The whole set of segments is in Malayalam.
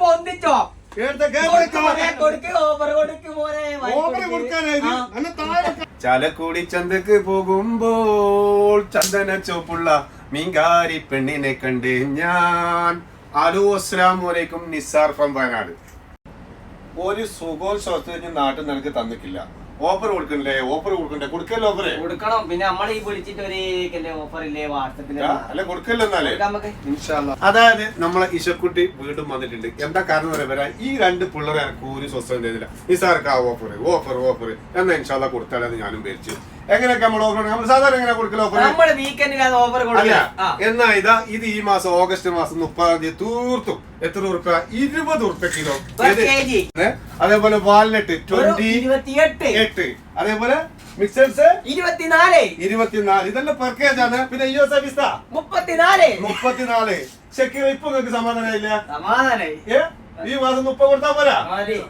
പൊന്തിച്ചോ ചാലക്കുടി ചന്തക്ക് പോകുമ്പോൾ ചന്ദന ചോപ്പുള്ള മീങ്കാരി പെണ്ണിനെ കണ്ട് ഞാൻ. ഹലോ അസ്സലാമു അലൈക്കും, നിസാർ ഫ്രം വയനാട്. ഒരു സുഖോത്സവത്തിന് നാട്ടിൽ നിനക്ക് തന്നിട്ടില്ല. ഓഫർ കൊടുക്കണ്ടേ? ഓഫർ കൊടുക്കണ്ടേ? കൊടുക്കല്ലോ ഓഫറ് കൊടുക്കണം. പിന്നെ നമ്മൾ ഈ വിളിച്ചിട്ട് ഒരു ഓഫർ ഇല്ലേ വാട്സപ്പില് അല്ലെ? കൊടുക്കല്ലോ എന്നാലേ. അതായത് നമ്മളെ ഇശക്കുട്ടി വീണ്ടും വന്നിട്ടുണ്ട്. എന്താ കാരണം പറയാ, ഈ രണ്ട് പിള്ളേരെ എനിക്ക് ഒരു സ്വസ്ഥം ചെയ്തില്ല. നിസാർക്ക് ആ ഓഫർ ഓഫർ ഓഫർ എന്നാ ഇൻഷാല്ലാ കൊടുത്താലെന്ന് ഞാനും വിചാരിച്ചു. എങ്ങനെയൊക്കെ നമ്മൾ ഓഫർ നമ്മൾ സാധാരണ എങ്ങനെ കൊടുക്കല ഓഫർ? എന്നാ ഇതാ ഇത് ഈ മാസം ഓഗസ്റ്റ് മാസം 30 തീർത്തും എത്ര ഉറുപ്പ്യ? 20 ഉറുപ്പ്യ കിലോ. അതേപോലെ വാൽനട്ട് 28, അതേപോലെ മിക്സേഴ്സ് 24 ഇതെല്ലാം പെർക്കേജ് ആണ്. പിന്നെ ഇയോ സർവീസ് 34. ഷക്കീർ ഇപ്പൊ നിങ്ങൾക്ക് സമാധാനമില്ല? ഈ മാസം 30 കൊടുത്താ പോരാ?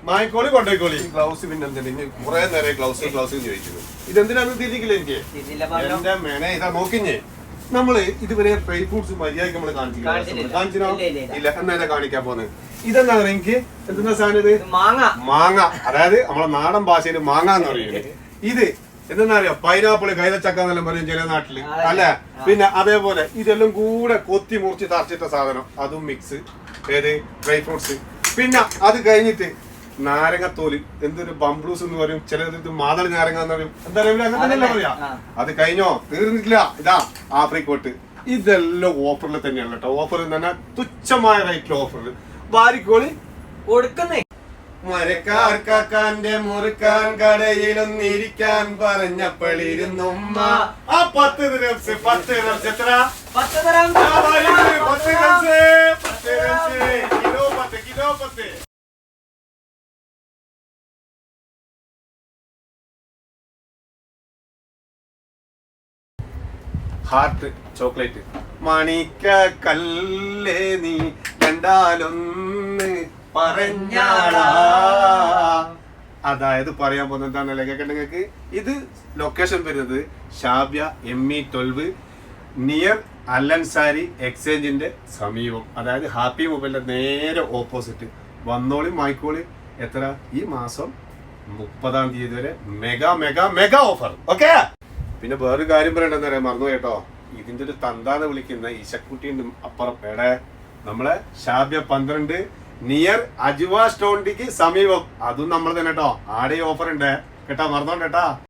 മായിക്കോളി കൊണ്ടോയിക്കോളി. ഗ്ലൗസ് പിന്നെ എന്തിനാ കുറെ നേരം ഗ്ലൗസ് ചോദിച്ചത്? ഇതെന്തിനാന്ന് തിരിക്കില്ല എനിക്ക്. എന്റെ മേനെ ഇതാ നോക്കിഞ്ഞേ, നമ്മള് ഇതുവരെ ഡ്രൈ ഫ്രൂട്ട്സ് മര്യാദക്ക് നമ്മള് കാണിച്ചിനോ? ഇല്ല. എന്നാ കാണിക്കാൻ പോകുന്നത് ഇതെന്താ പറയാ, എനിക്ക് എന്തെന്നാ സാധനം ഇത്? മാങ്ങ. അതായത് നമ്മളെ നാടൻ ഭാഷയിൽ മാങ്ങ എന്ന് പറയുന്നത്. ഇത് എന്താ അറിയാം, പൈനാപ്പിള് കൈതച്ചക്ക എന്നെല്ലാം പറയും ചില നാട്ടില് അല്ലെ. പിന്നെ അതേപോലെ ഇതെല്ലാം കൂടെ കൊത്തി മുറിച്ച് തറച്ചിട്ട സാധനം, അതും മിക്സ്. ഏത് ഡ്രൈ ഫ്രൂട്ട്സ്. പിന്നെ അത് കഴിഞ്ഞിട്ട് നാരങ്ങത്തോല്, എന്തൊരു ബംബ്ലൂസ് എന്ന് പറയും, ചിലത് മാതള നാരങ്ങ എന്ന് പറയും. എന്താ അങ്ങനെ പറയാ. അത് കഴിഞ്ഞോ? തീർന്നിട്ടില്ല. ഇതാ ആഫ്രിക്കോട്ട്. ഇതെല്ലാം ഓഫറിൽ തന്നെയാണ് കേട്ടോ. ഓഫറിൽ തന്നെ തുച്ഛമായ റേറ്റിൽ ഓഫറിൽ വാരിക്കോളി കൊടുക്കുന്നേ. മരക്കാർക്കാന്റെ മുറുക്കാൻ കടയിലൊന്നിരിക്കാൻ പറഞ്ഞപ്പോളിരുന്നുമ്മ. ആ 10 ദിറംസ് എത്ര? 10 കിലോ 10. Heart chocolate. മണിക്ക കല്ലേ നീ കണ്ടാലൊന്ന് പറഞ്ഞാളാ. അതായത് പറയാൻ പോകുന്നത് എന്താണല്ലേ കേൾക്കണ്ട നിങ്ങൾക്ക്. ഇത് ലൊക്കേഷൻ വരുന്നത് ഷാബ്യ ME12 നിയർ അല്ലൻസാരി എക്സ്ചേഞ്ചിന്റെ സമീപം. അതായത് ഹാപ്പി മൊബൈലിന്റെ നേരെ ഓപ്പോസിറ്റ്. വന്നോളി മായിക്കോളി. എത്ര? ഈ മാസം 30-ാം തീയതി വരെ mega mega mega offer. Okay. പിന്നെ വേറൊരു കാര്യം പറയണ്ടെന്ന് പറയാൻ മറന്നു കേട്ടോ. ഇതിന്റെ ഒരു തന്താന്ന് വിളിക്കുന്ന ഇശക്കുട്ടിന്റെ അപ്പുറം എടെ നമ്മളെ ഷാബ്യ 12 നിയർ അജുവ സ്റ്റോണ്ടിക്ക് സമീപം. അതും നമ്മൾ തന്നെ കേട്ടോ. ആടെ ഓഫർ ഉണ്ട് കേട്ടോ, മറന്നോണ്ടേട്ടാ.